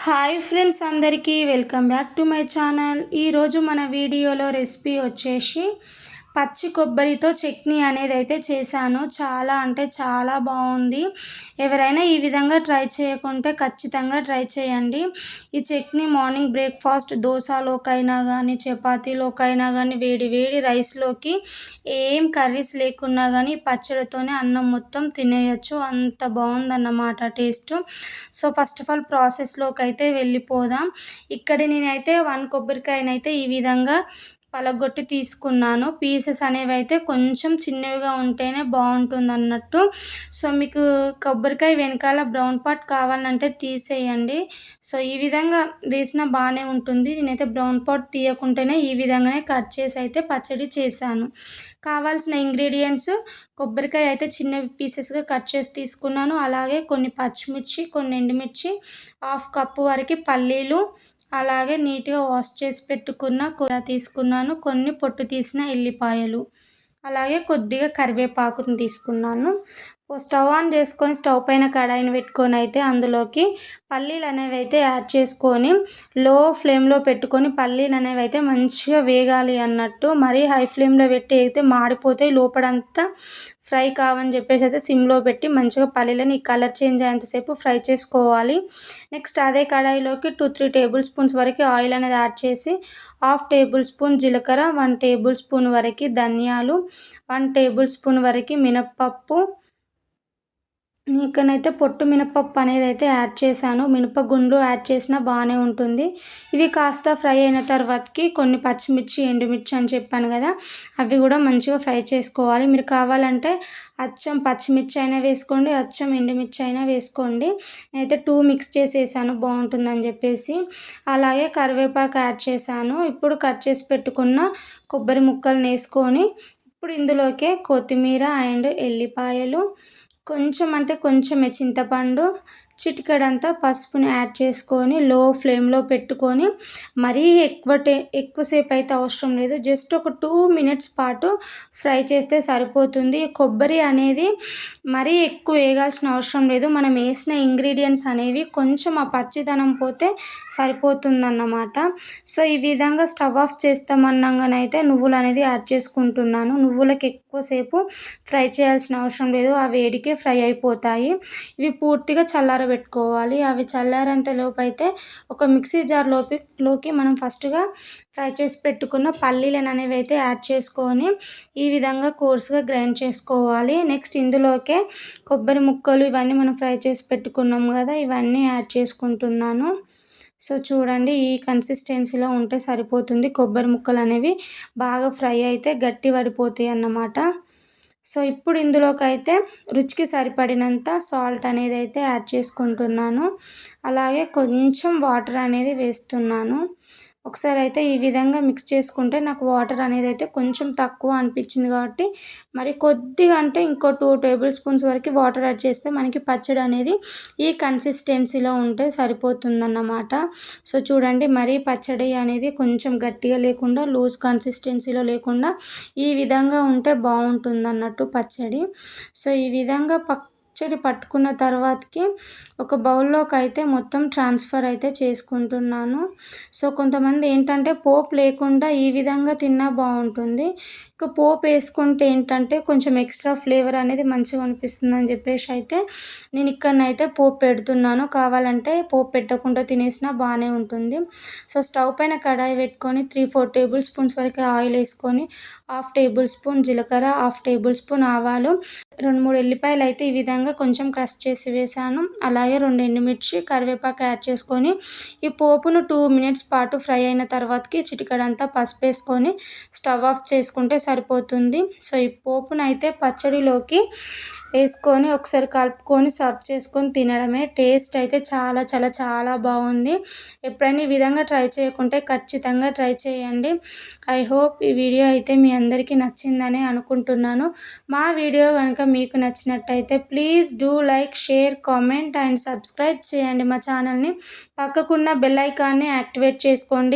Hi friends, అందరికీ welcome back to my channel. ఈరోజు మన వీడియోలో రెసిపీ వచ్చేసి పచ్చి కొబ్బరితో చట్నీ అనేది అయితే చేశాను. చాలా అంటే చాలా బాగుంది. ఎవరైనా ఈ విధంగా ట్రై చేయకుంటే ఖచ్చితంగా ట్రై చేయండి. ఈ చట్నీ మార్నింగ్ బ్రేక్ఫాస్ట్ దోశలోకైనా కానీ, చపాతీలోకైనా కానీ, వేడి వేడి రైస్లోకి, ఏం కర్రీస్ లేకున్నా కానీ పచ్చడితోనే అన్నం మొత్తం తినేయచ్చు. అంత బాగుందన్నమాట taste. So first of all ప్రాసెస్లోకి అయితే వెళ్ళిపోదాం. ఇక్కడ నేనైతే 1 కొబ్బరికాయనైతే ఈ విధంగా పలగొట్టి తీసుకున్నాను. పీసెస్ అనేవి అయితే కొంచెం చిన్నవిగా ఉంటేనే బాగుంటుంది అన్నట్టు. సో మీకు కొబ్బరికాయ వెనకాల బ్రౌన్ పార్ట్ కావాలంటే తీసేయండి. సో ఈ విధంగా వేసినా బాగానే ఉంటుంది. నేనైతే బ్రౌన్ పార్ట్ తీయకుంటేనే ఈ విధంగానే కట్ చేసి అయితే పచ్చడి చేశాను. కావాల్సిన ఇంగ్రీడియంట్స్: కొబ్బరికాయ అయితే చిన్న పీసెస్గా కట్ చేసి తీసుకున్నాను. అలాగే కొన్ని పచ్చిమిర్చి, కొన్ని ఎండుమిర్చి, 1/2 కప్పు వరకు పల్లీలు, అలాగే నీట్గా వాష్ చేసి పెట్టుకున్న కూర తీసుకున్నాను. కొన్ని పొట్టు తీసిన ఎల్లిపాయలు, అలాగే కొద్దిగా కరివేపాకుని తీసుకున్నాను. స్టవ్ ఆన్ చేసుకొని స్టవ్ పైన కడాయిని పెట్టుకొని అయితే అందులోకి పల్లీలు అనేవి అయితే యాడ్ చేసుకొని లో ఫ్లేమ్లో పెట్టుకొని పల్లీలు అనేవి అయితే మంచిగా వేగాలి అన్నట్టు. మరీ హై ఫ్లేమ్లో పెట్టి అయితే మాడిపోతాయి, లోపడంతా ఫ్రై కావని చెప్పేసి అయితే సిమ్లో పెట్టి మంచిగా పల్లీలని ఈ కలర్ చేంజ్ అయ్యేంతసేపు ఫ్రై చేసుకోవాలి. నెక్స్ట్ అదే కడాయిలోకి 2-3 టేబుల్ స్పూన్స్ వరకు ఆయిల్ అనేది యాడ్ చేసి 1/2 టేబుల్ స్పూన్ జీలకర్ర, 1 టేబుల్ స్పూన్ వరకు ధనియాలు, 1 టేబుల్ స్పూన్ వరకు మినప్పప్పు, ఇక్కడైతే పొట్టు మినపప్పు అనేది అయితే యాడ్ చేశాను. మినపగుండ్లు యాడ్ చేసినా బాగానే ఉంటుంది. ఇవి కాస్త ఫ్రై అయిన తర్వాతకి కొన్ని పచ్చిమిర్చి, ఎండుమిర్చి అని చెప్పాను కదా, అవి కూడా మంచిగా ఫ్రై చేసుకోవాలి. మీరు కావాలంటే అచ్చం పచ్చిమిర్చి అయినా వేసుకోండి, అచ్చం ఎండుమిర్చి అయినా వేసుకోండి. నేనైతే 2 మిక్స్ చేసి వేసాను బాగుంటుందని చెప్పేసి. అలాగే కరివేపాకు యాడ్ చేశాను. ఇప్పుడు కట్ చేసి పెట్టుకున్న కొబ్బరి ముక్కలను వేసుకొని ఇప్పుడు ఇందులోకే కొత్తిమీర అండ్ ఎల్లిపాయలు, కొంచెం అంటే కొంచెమే చింతపండు, చిటికెడంతా పసుపుని యాడ్ చేసుకొని లో ఫ్లేమ్లో పెట్టుకొని, మరీ ఎక్కువసేపు అయితే అవసరం లేదు, జస్ట్ ఒక 2 మినిట్స్ పాటు ఫ్రై చేస్తే సరిపోతుంది. కొబ్బరి అనేది మరీ ఎక్కువ వేగాల్సిన అవసరం లేదు. మనం వేసిన ఇంగ్రీడియంట్స్ అనేవి కొంచెం ఆ పచ్చిదనం పోతే సరిపోతుందన్నమాట. సో ఈ విధంగా స్టవ్ ఆఫ్ చేస్తామన్నాగానైతే నువ్వులు అనేది యాడ్ చేసుకుంటున్నాను. నువ్వులకి ఎక్కువసేపు ఫ్రై చేయాల్సిన అవసరం లేదు, ఆ వేడికే ఫ్రై అయిపోతాయి. ఇవి పూర్తిగా చల్లారబెట్టుకోవాలి. అవి చల్లారేంత లోపు అయితే ఒక మిక్సీ జార్లోకి మనం ఫస్ట్గా ఫ్రై చేసి పెట్టుకున్న పల్లీలను అనేవి అయితే యాడ్ చేసుకొని ఈ విధంగా కోర్స్గా గ్రైండ్ చేసుకోవాలి. నెక్స్ట్ ఇందులోకే కొబ్బరి ముక్కలు ఇవన్నీ మనం ఫ్రై చేసి పెట్టుకున్నాం కదా, ఇవన్నీ యాడ్ చేసుకుంటున్నాను. సో చూడండి, ఈ కన్సిస్టెన్సీలో ఉంటే సరిపోతుంది. కొబ్బరి ముక్కలు అనేవి బాగా ఫ్రై అయితే గట్టి పడిపోతాయి అన్నమాట. సో ఇప్పుడు ఇందులోకి అయితే రుచికి సరిపడినంత సాల్ట్ అనేది అయితే యాడ్ చేసుకుంటున్నాను. అలాగే కొంచెం వాటర్ అనేది వేస్తున్నాను. ఒకసారి అయితే ఈ విధంగా మిక్స్ చేసుకుంటే నాకు వాటర్ అనేది అయితే కొంచెం తక్కువ అనిపించింది కాబట్టి మరి కొద్దిగా అంటే ఇంకో 2 టేబుల్ స్పూన్స్ వరకు వాటర్ యాడ్ చేస్తే మనకి పచ్చడి అనేది ఈ కన్సిస్టెన్సీలో ఉంటే సరిపోతుందన్నమాట. సో చూడండి, మరీ పచ్చడి అనేది కొంచెం గట్టిగా లేకుండా లూజ్ కన్సిస్టెన్సీలో లేకుండా ఈ విధంగా ఉంటే బాగుంటుంది అన్నట్టు పచ్చడి. సో ఈ విధంగా పచ్చడి పట్టుకున్న తర్వాతకి ఒక బౌల్లోకి అయితే మొత్తం ట్రాన్స్ఫర్ అయితే చేసుకుంటున్నాను. సో కొంతమంది ఏంటంటే పోపు లేకుండా ఈ విధంగా తిన్నా బాగుంటుంది. ఇక పోపు వేసుకుంటే ఏంటంటే కొంచెం ఎక్స్ట్రా ఫ్లేవర్ అనేది మంచిగా అనిపిస్తుంది అని చెప్పేసి అయితే నేను ఇక్కడనైతే పోపు పెడుతున్నాను. కావాలంటే పోపు పెట్టకుండా తినేసినా బాగానే ఉంటుంది. సో స్టవ్ పైన కడాయి పెట్టుకొని 3-4 టేబుల్ స్పూన్స్ వరకు ఆయిల్ వేసుకొని 1/2 టేబుల్ స్పూన్ జీలకర్ర, 1/2 టేబుల్ స్పూన్ ఆవాలు, 2-3 ఎల్లిపాయలు అయితే ఈ విధంగా కొంచెం క్రష్ చేసి వేసాను. అలాగే 2 ఎండుమిర్చి, కరివేపాకు యాడ్ చేసుకొని ఈ పోపును 2 మినిట్స్ పాటు ఫ్రై అయిన తర్వాతకి చిటికెడంతా పసుపు వేసుకొని స్టవ్ ఆఫ్ చేసుకుంటే సరిపోతుంది. సో ఈ పోపును అయితే పచ్చడిలోకి వేసుకొని ఒకసారి కలుపుకొని సర్వ్ చేసుకొని తినడమే. టేస్ట్ అయితే చాలా చాలా చాలా బాగుంది. ఎప్పుడైనా ఈ విధంగా ట్రై చేయకుంటే ఖచ్చితంగా ట్రై చేయండి. ఐ హోప్ ఈ వీడియో అయితే మీ అందరికీ నచ్చిందని అనుకుంటున్నాను. మా వీడియో కనుక మీకు నచ్చినట్టయితే please do like, share, comment and subscribe చేయండి మా ఛానల్ని. పక్కకున్న బెల్ ఐకాన్ని యాక్టివేట్ చేసుకోండి.